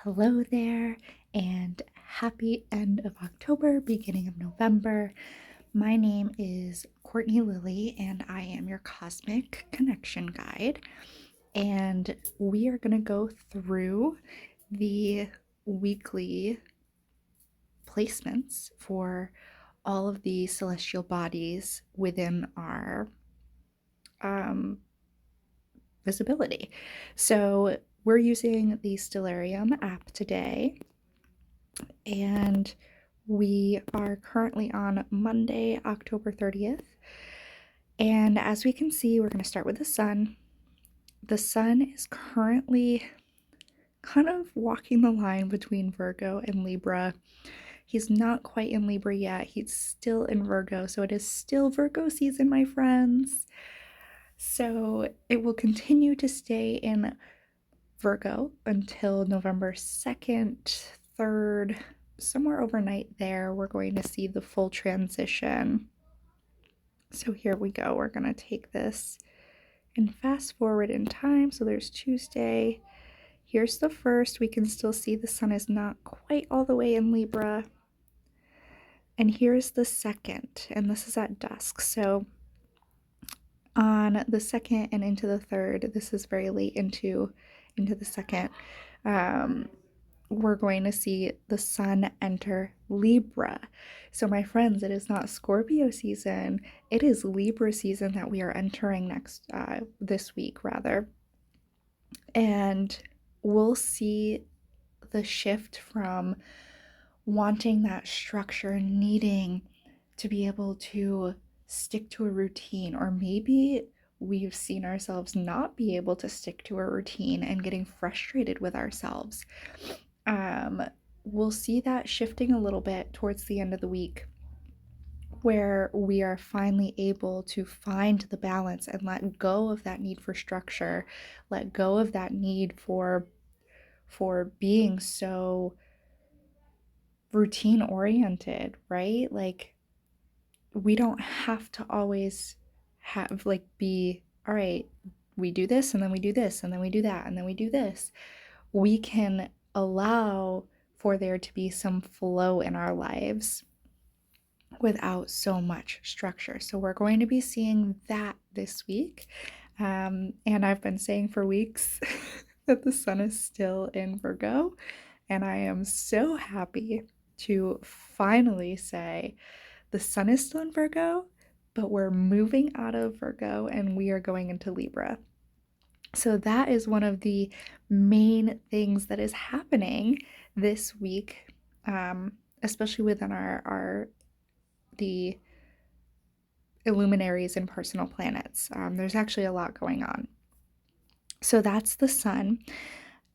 Hello there, and happy end of October, beginning of November. My name is Courtney Lilly, and I am your Cosmic Connection Guide. And we are going to go through the weekly placements for all of the celestial bodies within our visibility. So we're using the Stellarium app today, and we are currently on Monday, October 30th. And as we can see, we're going to start with the sun. The sun is currently kind of walking the line between Virgo and Libra. He's not quite in Libra yet. He's still in Virgo. So it is still Virgo season, my friends. So it will continue to stay in Virgo until November 2nd, 3rd, somewhere overnight there. We're going to see the full transition. So here we go. We're going to take this and fast forward in time. So there's Tuesday. Here's the 1st. We can still see the sun is not quite all the way in Libra. And here's the 2nd, and this is at dusk. So on the 2nd and into the 3rd, this is very late into the 2nd, we're going to see the sun enter Libra. So my friends, it is not Scorpio season, it is Libra season that we are entering this week rather. And we'll see the shift from wanting that structure, needing to be able to stick to a routine, or maybe we've seen ourselves not be able to stick to a routine and getting frustrated with ourselves. We'll see that shifting a little bit towards the end of the week, where we are finally able to find the balance and let go of that need for structure, let go of that need for being so routine oriented, right? Like, we don't have to always be, all right, we do this and then we do this and then we do that and then we do this. We can allow for there to be some flow in our lives without so much structure. So we're going to be seeing that this week. And I've been saying for weeks that the sun is still in Virgo, and I am so happy to finally say the sun is still in Virgo, but we're moving out of Virgo and we are going into Libra. So that is one of the main things that is happening this week, especially within the illuminaries and personal planets. There's actually a lot going on. So that's the sun.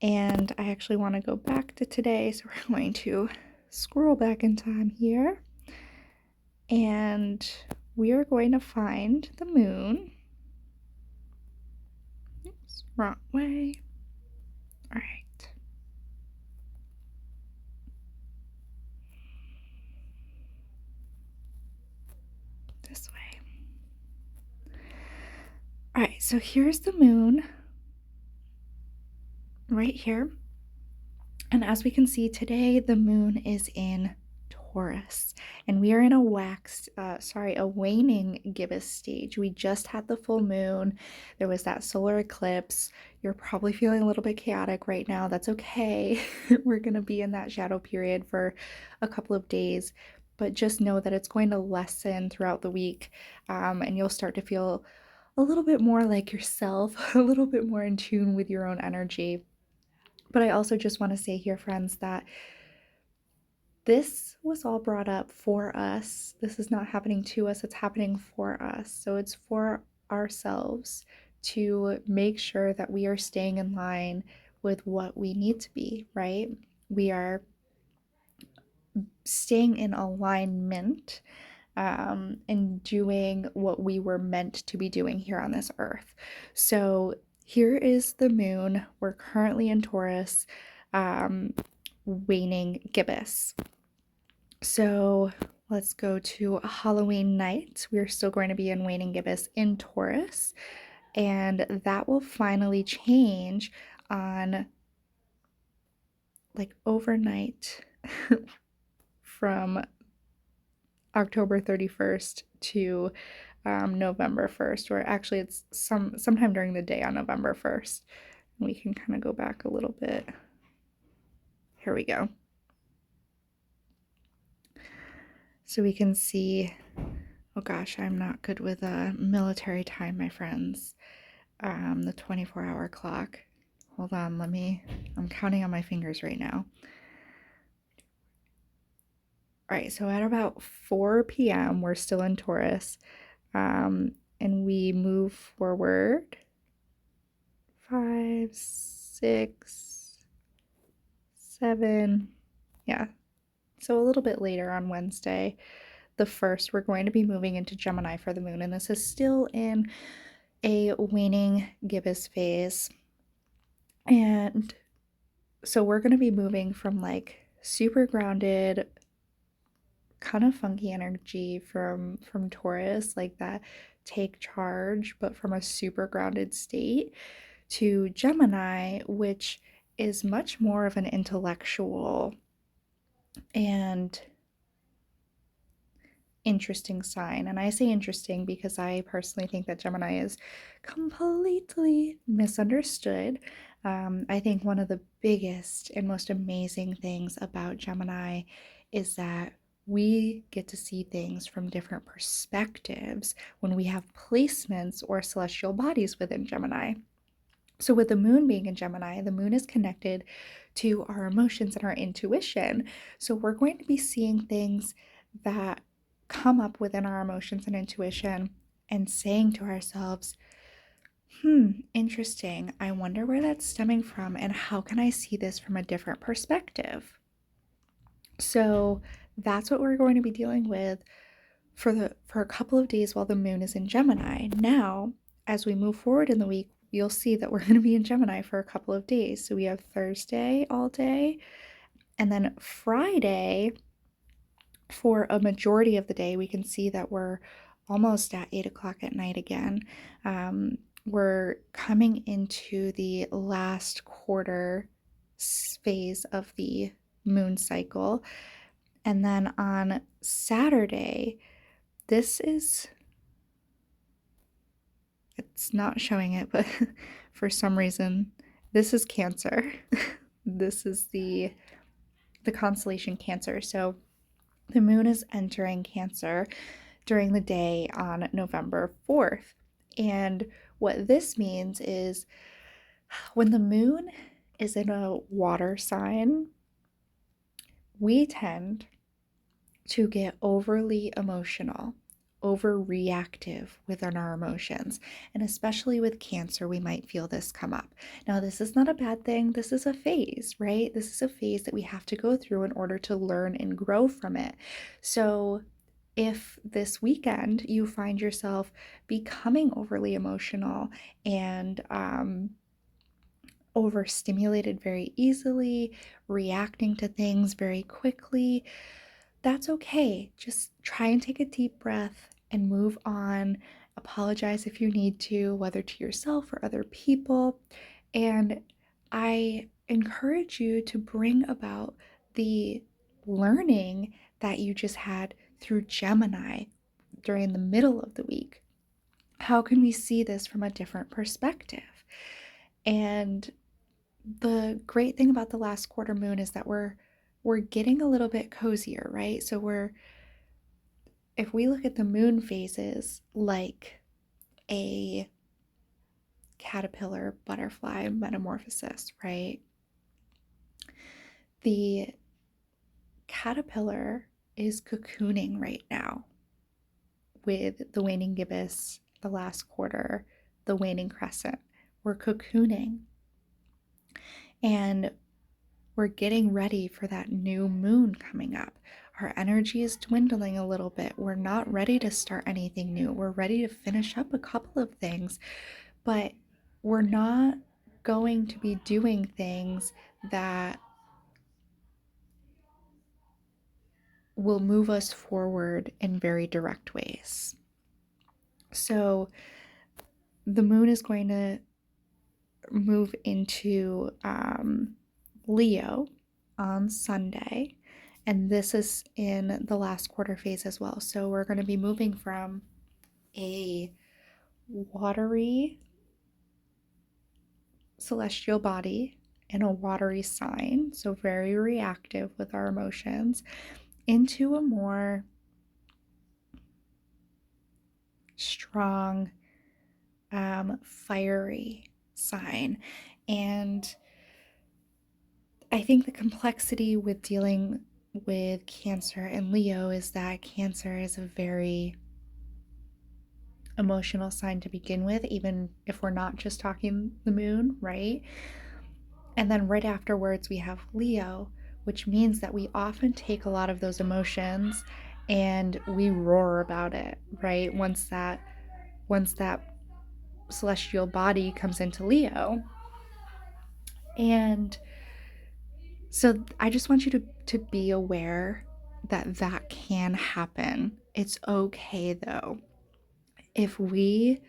And I actually want to go back to today. So we're going to scroll back in time here. And we are going to find the moon. Oops, wrong way. All right. This way. All right, so here's the moon right here. And as we can see today, the moon is in Taurus, and we are in a waning gibbous stage. We just had the full moon. There was that solar eclipse. You're probably feeling a little bit chaotic right now. That's okay. We're going to be in that shadow period for a couple of days, but just know that it's going to lessen throughout the week, and you'll start to feel a little bit more like yourself, a little bit more in tune with your own energy. But I also just want to say here, friends, that this was all brought up for us. This is not happening to us, it's happening for us. So it's for ourselves to make sure that we are staying in line with what we need to be, right? We are staying in alignment, and doing what we were meant to be doing here on this earth. So here is the moon. We're currently in Taurus, waning gibbous. So let's go to Halloween night. We're still going to be in waning gibbous in Taurus, and that will finally change on like overnight from October 31st to November 1st, or actually it's sometime during the day on November 1st. And we can kind of go back a little bit. Here we go. So we can see, oh gosh, I'm not good with military time, my friends. The 24-hour clock. Hold on, I'm counting on my fingers right now. All right, so at about 4 p.m., we're still in Taurus, and we move forward 5, 6, 7, yeah. So a little bit later on Wednesday, the 1st, we're going to be moving into Gemini for the moon, and this is still in a waning gibbous phase. And so we're going to be moving from like super grounded, kind of funky energy from Taurus, like that take charge, but from a super grounded state, to Gemini, which is much more of an intellectual and interesting sign. And I say interesting because I personally think that Gemini is completely misunderstood. I think one of the biggest and most amazing things about Gemini is that we get to see things from different perspectives when we have placements or celestial bodies within Gemini. So, with the moon being in Gemini, the moon is connected to our emotions and our intuition. So, we're going to be seeing things that come up within our emotions and intuition and saying to ourselves, interesting. I wonder where that's stemming from and how can I see this from a different perspective? So, that's what we're going to be dealing with for a couple of days while the moon is in Gemini. Now, as we move forward in the week, you'll see that we're going to be in Gemini for a couple of days. So we have Thursday all day, and then Friday for a majority of the day. We can see that we're almost at 8 o'clock at night again. We're coming into the last quarter phase of the moon cycle. And then on Saturday, it's not showing it, but for some reason, this is Cancer. This is the constellation Cancer. So the moon is entering Cancer during the day on November 4th. And what this means is when the moon is in a water sign, we tend to get overly emotional, overreactive within our emotions. And especially with Cancer, we might feel this come up. Now, this is not a bad thing. This is a phase, right? This is a phase that we have to go through in order to learn and grow from it. So if this weekend you find yourself becoming overly emotional and overstimulated very easily, reacting to things very quickly, that's okay. Just try and take a deep breath and move on. Apologize if you need to, whether to yourself or other people. And I encourage you to bring about the learning that you just had through Gemini during the middle of the week. How can we see this from a different perspective? And the great thing about the last quarter moon is that we're getting a little bit cozier, right? So if we look at the moon phases like a caterpillar butterfly metamorphosis, right? The caterpillar is cocooning right now with the waning gibbous, the last quarter, the waning crescent. We're cocooning and we're getting ready for that new moon coming up. Our energy is dwindling a little bit. We're not ready to start anything new. We're ready to finish up a couple of things, but we're not going to be doing things that will move us forward in very direct ways. So the moon is going to move into Leo on Sunday, and this is in the last quarter phase as well. So we're going to be moving from a watery celestial body in a watery sign, so very reactive with our emotions, into a more strong, fiery sign. And I think the complexity with dealing with Cancer and Leo is that Cancer is a very emotional sign to begin with, even if we're not just talking the moon, right? And then right afterwards, we have Leo, which means that we often take a lot of those emotions and we roar about it, right? Once that celestial body comes into Leo. And so I just want you to be aware that that can happen. It's okay though. If we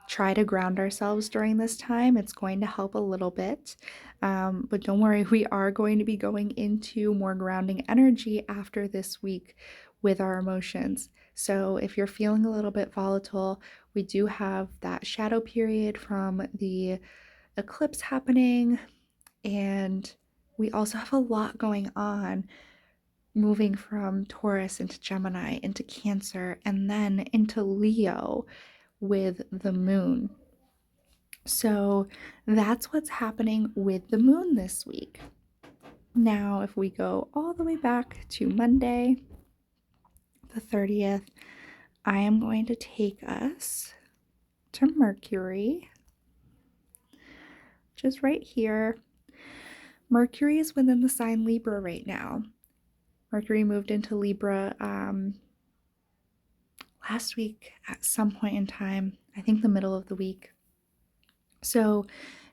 try to ground ourselves during this time, it's going to help a little bit. But don't worry, we are going to be going into more grounding energy after this week with our emotions. So if you're feeling a little bit volatile, we do have that shadow period from the eclipse happening, and we also have a lot going on moving from Taurus into Gemini into Cancer and then into Leo with the moon. So that's what's happening with the moon this week. Now, if we go all the way back to Monday, the 30th, I am going to take us to Mercury, which is right here. Mercury is within the sign Libra right now. Mercury moved into Libra last week at some point in time, I think the middle of the week. So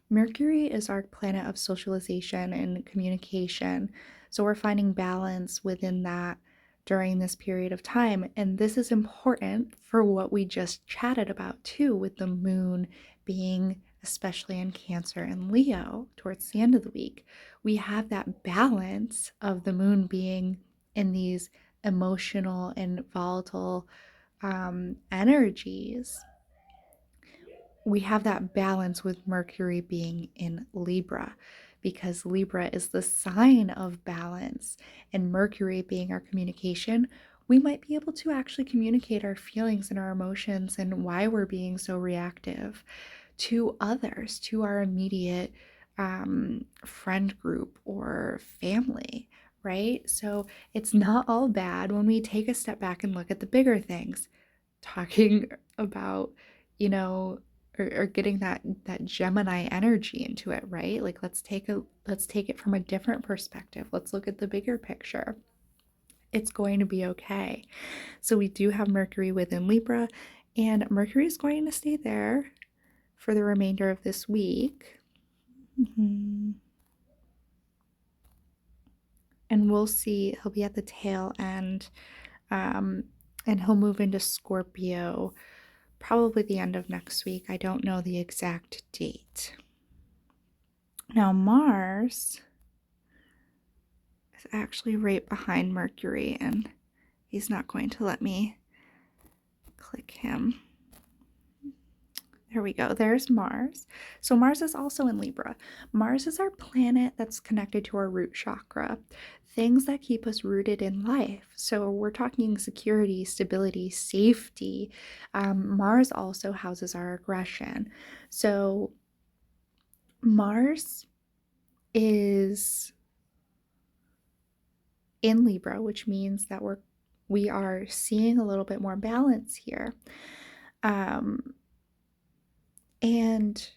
Mercury is our planet of socialization and communication. So we're finding balance within that during this period of time. And this is important for what we just chatted about too, with the moon being especially in Cancer and Leo towards the end of the week. We have that balance of the moon being in these emotional and volatile energies. We have that balance with Mercury being in Libra, because Libra is the sign of balance, and Mercury being our communication, we might be able to actually communicate our feelings and our emotions and why we're being so reactive to others, to our immediate friend group or family, right? So it's not all bad when we take a step back and look at the bigger things, talking about, you know, or getting that Gemini energy into it, right? Like let's take it from a different perspective. Let's look at the bigger picture. It's going to be okay. So we do have Mercury within Libra, and Mercury is going to stay there for the remainder of this week. And we'll see, he'll be at the tail end, and he'll move into Scorpio probably the end of next week. I don't know the exact date. Now Mars is actually right behind Mercury, and he's not going to let me click him. There we go. There's Mars. So Mars is also in Libra. Mars is our planet that's connected to our root chakra, things that keep us rooted in life. So we're talking security, stability, safety. Mars also houses our aggression. So Mars is in Libra, which means that we are seeing a little bit more balance here. And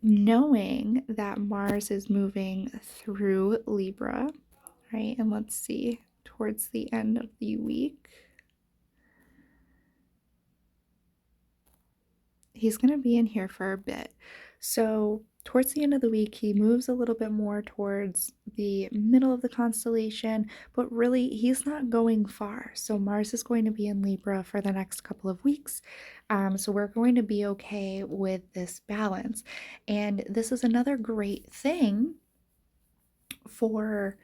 knowing that Mars is moving through Libra, right? And let's see, towards the end of the week, he's going to be in here for a bit. So towards the end of the week, he moves a little bit more towards the middle of the constellation, but really he's not going far. So Mars is going to be in Libra for the next couple of weeks. So we're going to be okay with this balance. And this is another great thing for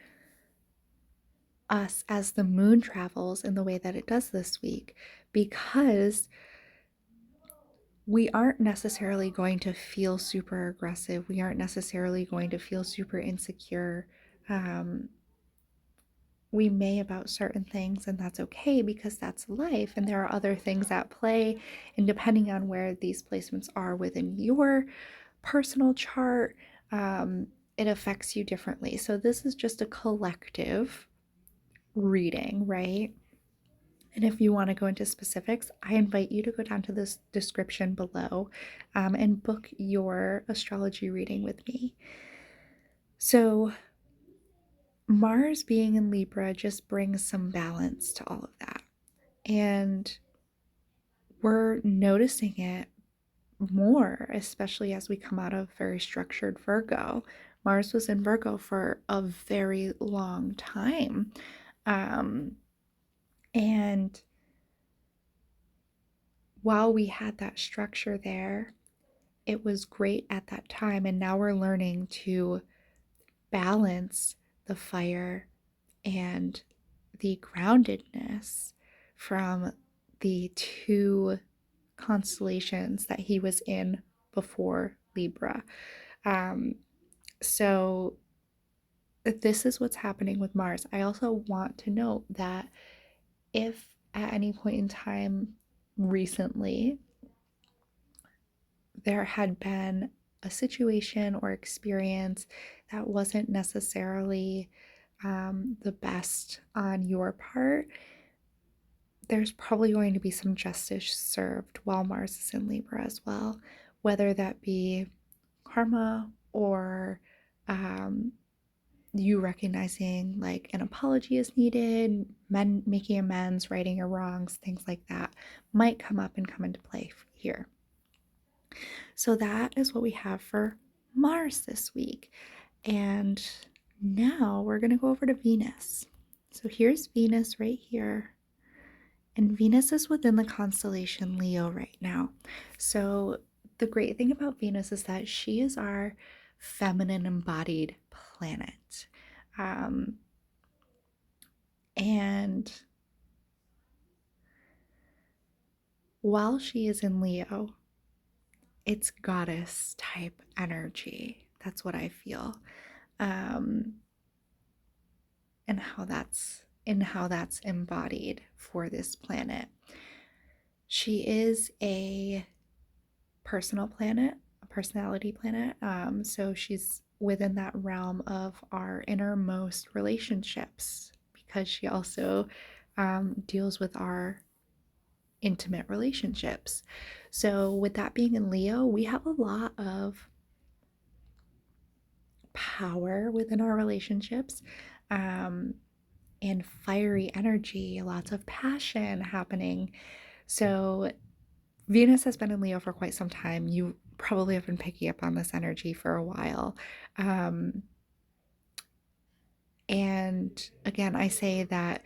us as the moon travels in the way that it does this week, because we aren't necessarily going to feel super aggressive. We aren't necessarily going to feel super insecure. Um, we may about certain things, and that's okay because that's life. And there are other things at play. And depending on where these placements are within your personal chart, it affects you differently. So this is just a collective reading, right? And if you want to go into specifics, I invite you to go down to this description below and book your astrology reading with me. So, Mars being in Libra just brings some balance to all of that. And we're noticing it more, especially as we come out of very structured Virgo. Mars was in Virgo for a very long time. And while we had that structure there, it was great at that time. And now we're learning to balance the fire and the groundedness from the two constellations that he was in before Libra. So this is what's happening with Mars. I also want to note that if at any point in time recently there had been a situation or experience that wasn't necessarily the best on your part, there's probably going to be some justice served while Mars is in Libra as well, whether that be karma or you recognizing like an apology is needed, men making amends, righting your wrongs, things like that might come up and come into play here. So that is what we have for Mars this week. And now we're going to go over to Venus. So here's Venus right here. And Venus is within the constellation Leo right now. So the great thing about Venus is that she is our feminine embodied planet. And while she is in Leo, it's goddess type energy. That's what I feel. And how that's embodied for this planet. She is a personal planet, a personality planet. So she's within that realm of our innermost relationships, because she also deals with our intimate relationships. So with that being in Leo, we have a lot of power within our relationships, and fiery energy, lots of passion happening. So Venus has been in Leo for quite some time. You probably have been picking up on this energy for a while. And again, I say that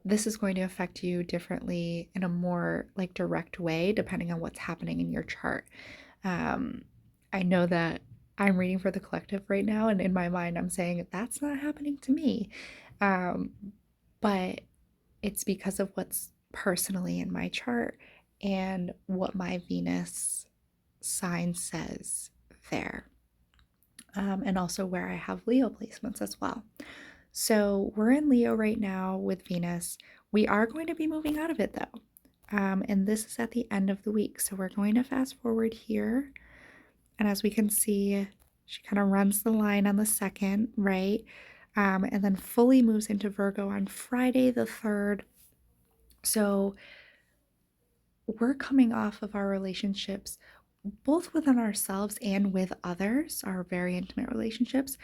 this is going to affect you differently in a more like direct way, depending on what's happening in your chart. I know that I'm reading for the collective right now, and in my mind, I'm saying that's not happening to me. But it's because of what's personally in my chart and what my Venus sign says there. And also where I have Leo placements as well. So we're in Leo right now with Venus. We are going to be moving out of it though. And this is at the end of the week. So we're going to fast forward here. And as we can see, she kind of runs the line on the 2nd, right? And then fully moves into Virgo on Friday the 3rd. So we're coming off of our relationships, both within ourselves and with others, our very intimate relationships,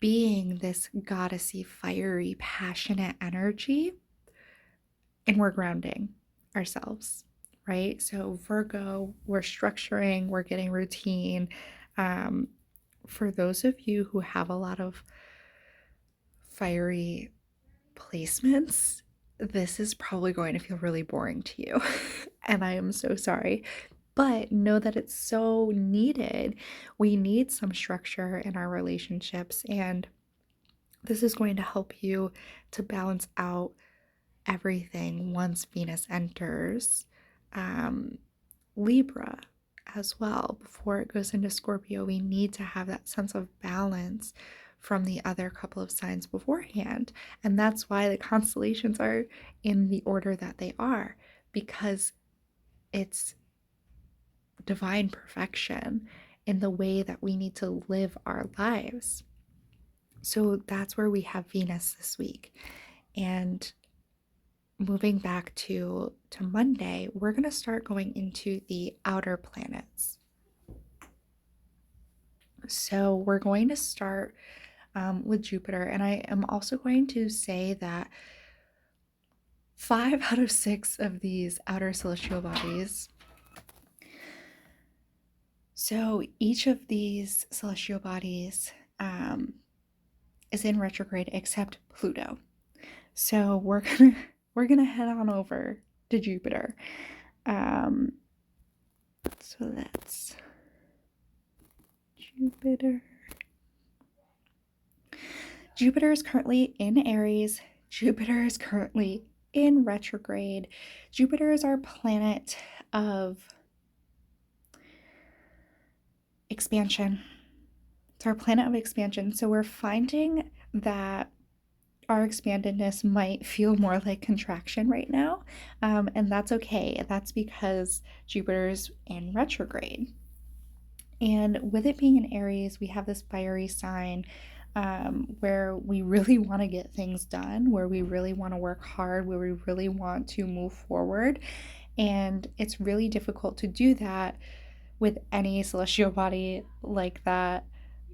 being this goddessy, fiery, passionate energy, and we're grounding ourselves, right? So Virgo, we're structuring, we're getting routine. For those of you who have a lot of fiery placements, this is probably going to feel really boring to you. And I am so sorry. But know that it's so needed. We need some structure in our relationships. And This is going to help you to balance out everything once Venus enters Libra as well. Before it goes into Scorpio, we need to have that sense of balance from the other couple of signs beforehand. And that's why the constellations are in the order that they are, because it's divine perfection in the way that we need to live our lives. So that's where we have Venus this week. And moving back to Monday, we're going to start going into the outer planets. So we're going to start with Jupiter, and I am also going to say that 5 out of 6 of these outer celestial bodies, so each of these celestial bodies is in retrograde except Pluto. So we're gonna head on over to Jupiter. So that's Jupiter. Jupiter is currently in Aries. Jupiter is currently in retrograde. Jupiter is our planet of expansion. It's our planet of expansion. So we're finding that our expandedness might feel more like contraction right now. And that's okay. That's because Jupiter's in retrograde. And with it being in Aries, we have this fiery sign where we really want to get things done, where we really want to work hard, where we really want to move forward. And it's really difficult to do that with any celestial body like that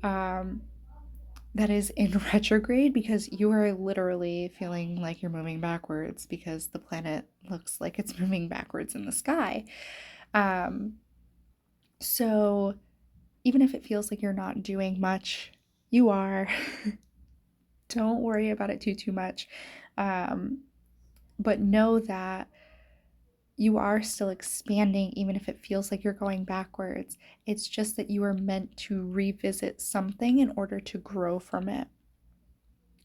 that is in retrograde, because you are literally feeling like you're moving backwards because the planet looks like it's moving backwards in the sky. So even if it feels like you're not doing much, you are. Don't worry about it too much. But know that you are still expanding, even if it feels like you're going backwards. It's just that you are meant to revisit something in order to grow from it.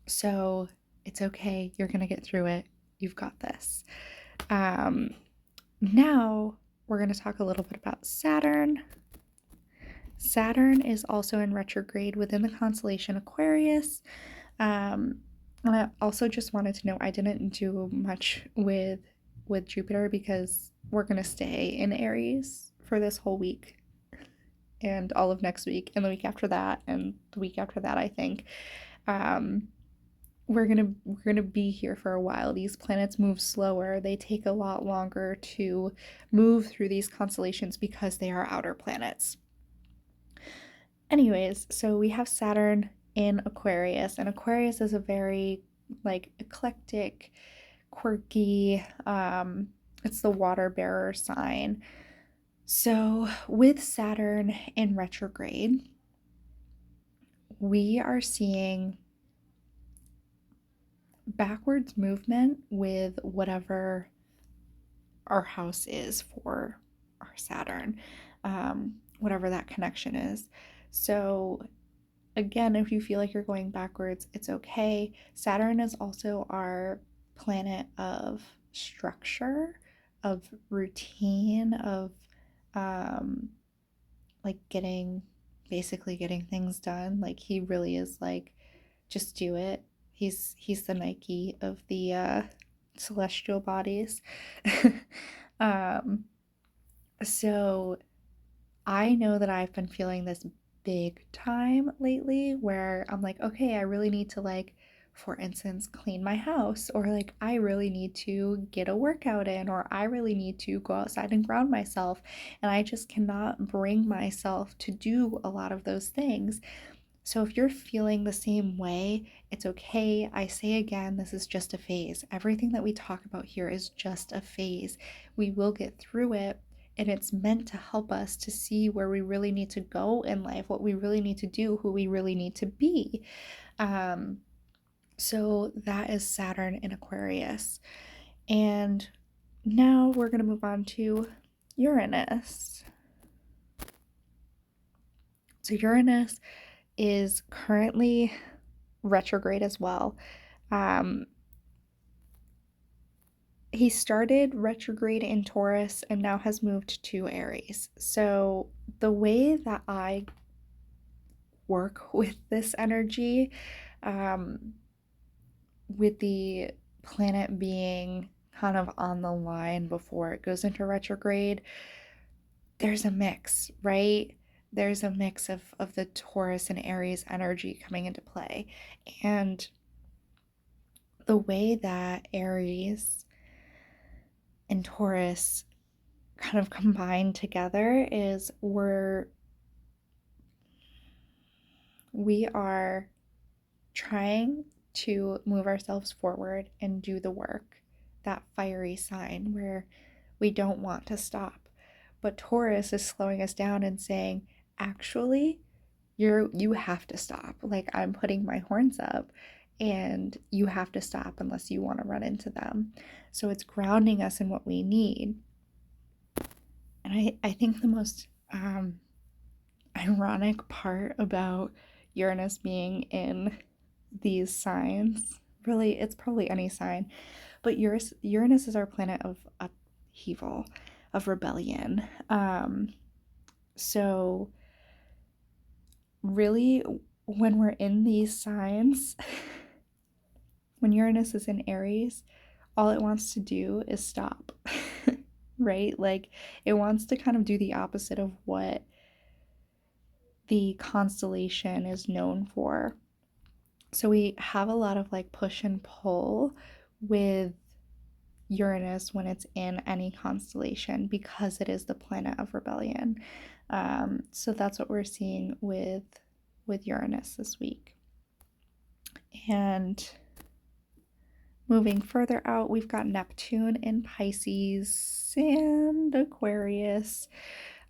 So it's okay. You're going to get through it. You've got this. Now we're going to talk a little bit about Saturn. Saturn is also in retrograde within the constellation Aquarius. And I also just wanted to know, I didn't do much with Jupiter because we're going to stay in Aries for this whole week and all of next week and the week after that and the week after that, I think. We're gonna be here for a while. These planets move slower. They take a lot longer to move through these constellations because they are outer planets. Anyways, so we have Saturn in Aquarius, and Aquarius is a very eclectic, quirky, it's the water bearer sign. So with Saturn in retrograde, we are seeing backwards movement with whatever our house is for our Saturn, whatever that connection is. So again, if you feel like you're going backwards, it's okay. Saturn is also our planet of structure, of routine, of basically getting things done. Like, he really is like, just do it. He's the Nike of the celestial bodies. So I know that I've been feeling this big time lately where I'm like, okay, I really need to, for instance, clean my house, or I really need to get a workout in, or I really need to go outside and ground myself, and I just cannot bring myself to do a lot of those things. So if you're feeling the same way, it's okay. I say again, this is just a phase. Everything that we talk about here is just a phase. We will get through it, and it's meant to help us to see where we really need to go in life, what we really need to do, who we really need to be. So that is Saturn in Aquarius. And now we're going to move on to Uranus. So Uranus is currently retrograde as well. He started retrograde in Taurus and now has moved to Aries. So the way that I work with this energy, with the planet being kind of on the line before it goes into retrograde, there's a mix, right? There's a mix of the Taurus and Aries energy coming into play. And the way that Aries and Taurus kind of combine together is we are trying to move ourselves forward and do the work, that fiery sign where we don't want to stop. But Taurus is slowing us down and saying, actually, you have to stop. Like, I'm putting my horns up and you have to stop unless you want to run into them. So it's grounding us in what we need. And I think the most ironic part about Uranus being in these signs, really, it's probably any sign, but Uranus is our planet of upheaval, of rebellion. So really, when we're in these signs, when Uranus is in Aries, all it wants to do is stop, right? Like, it wants to kind of do the opposite of what the constellation is known for. So we have a lot of like push and pull with Uranus when it's in any constellation because it is the planet of rebellion. So that's what we're seeing with Uranus this week. And moving further out, we've got Neptune in Pisces and Aquarius.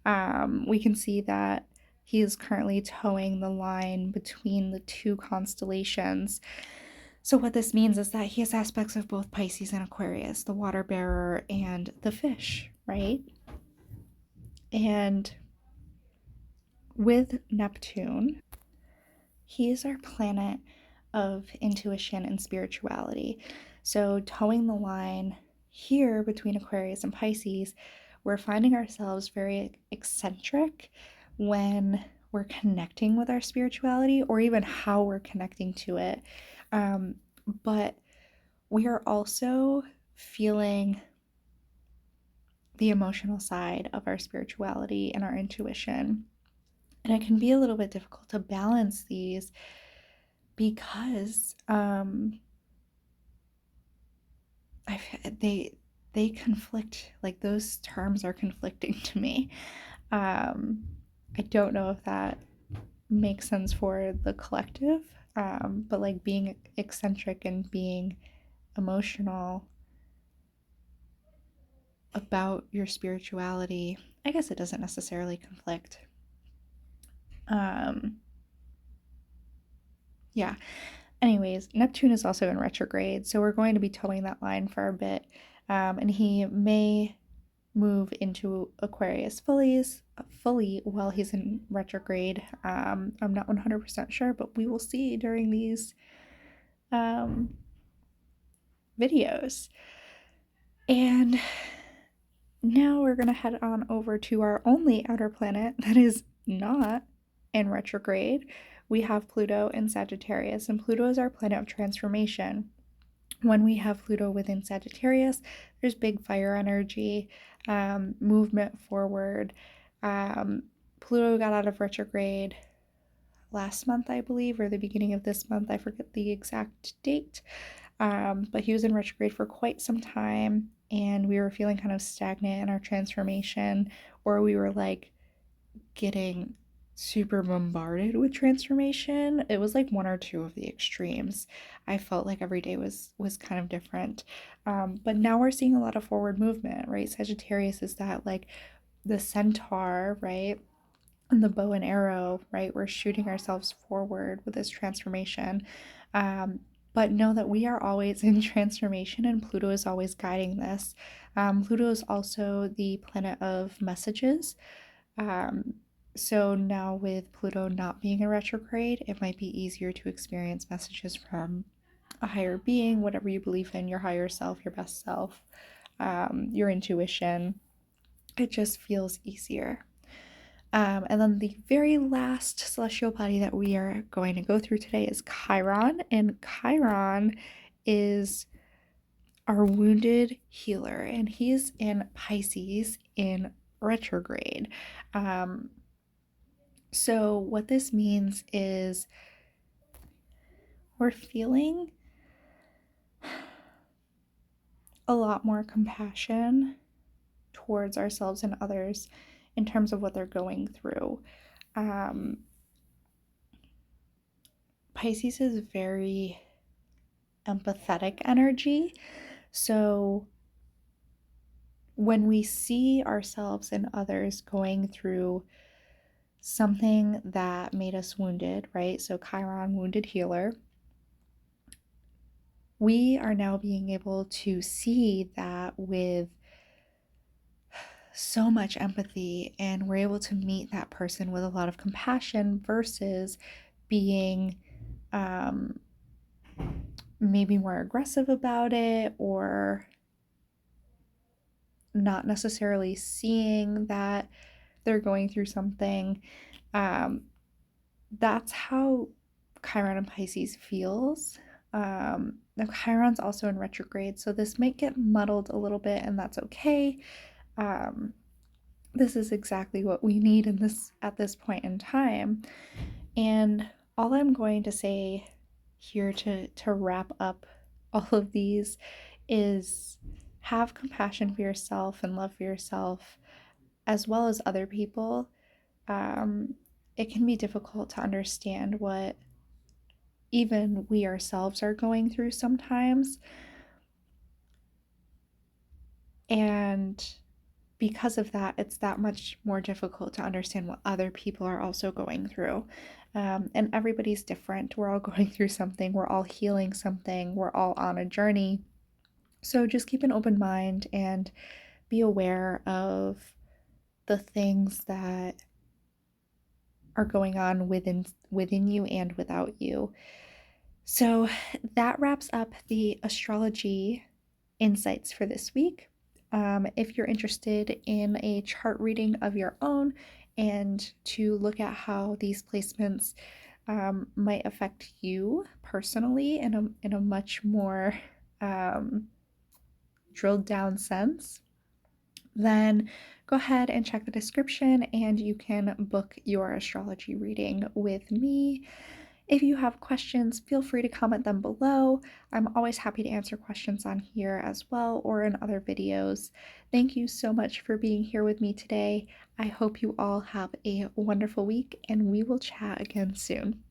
We can see that he is currently towing the line between the two constellations. So what this means is that he has aspects of both Pisces and Aquarius, the water bearer and the fish, right? And with Neptune, he is our planet of intuition and spirituality. So towing the line here between Aquarius and Pisces, we're finding ourselves very eccentric when we're connecting with our spirituality, or even how we're connecting to it. But we are also feeling the emotional side of our spirituality and our intuition. And it can be a little bit difficult to balance these because they conflict. Like, those terms are conflicting to me. I don't know if that makes sense for the collective, but like being eccentric and being emotional about your spirituality, I guess it doesn't necessarily conflict. Yeah. Anyways, Neptune is also in retrograde, so we're going to be towing that line for a bit, and he may move into Aquarius fully while he's in retrograde. I'm not 100% sure, but we will see during these videos. And now we're going to head on over to our only outer planet that is not in retrograde. We have Pluto in Sagittarius, and Pluto is our planet of transformation. When we have Pluto within Sagittarius, there's big fire energy, movement forward. Pluto got out of retrograde last month, I believe, or the beginning of this month. I forget the exact date. But he was in retrograde for quite some time, and we were feeling kind of stagnant in our transformation, or we were like getting super bombarded with transformation. It was like one or two of the extremes. I felt like every day was kind of different. But now we're seeing a lot of forward movement, right? Sagittarius is that like the centaur, right? And the bow and arrow, right? We're shooting ourselves forward with this transformation. But know that we are always in transformation, and Pluto is always guiding this. Pluto is also the planet of messages. So now with Pluto not being in retrograde, it might be easier to experience messages from a higher being, whatever you believe in, your higher self, your best self, your intuition. It just feels easier. And then the very last celestial body that we are going to go through today is Chiron. And Chiron is our wounded healer, and he's in Pisces in retrograde. So, what this means is we're feeling a lot more compassion towards ourselves and others in terms of what they're going through. Um, Pisces is very empathetic energy. So when we see ourselves and others going through something that made us wounded, right? So Chiron, wounded healer, we are now being able to see that with so much empathy, and we're able to meet that person with a lot of compassion versus being maybe more aggressive about it, or not necessarily seeing that they're going through something. That's how Chiron and Pisces feels. Now Chiron's also in retrograde, so this might get muddled a little bit, and that's okay. This is exactly what we need in this at this point in time. And all I'm going to say here to wrap up all of these is have compassion for yourself and love for yourself as well as other people. It can be difficult to understand what even we ourselves are going through sometimes. And because of that, it's that much more difficult to understand what other people are also going through. And everybody's different. We're all going through something, we're all healing something, we're all on a journey. So just keep an open mind and be aware of the things that are going on within you and without you. So that wraps up the astrology insights for this week. If you're interested in a chart reading of your own and to look at how these placements might affect you personally in a much more drilled down sense, then go ahead and check the description and you can book your astrology reading with me. If you have questions, feel free to comment them below. I'm always happy to answer questions on here as well or in other videos. Thank you so much for being here with me today. I hope you all have a wonderful week, and we will chat again soon.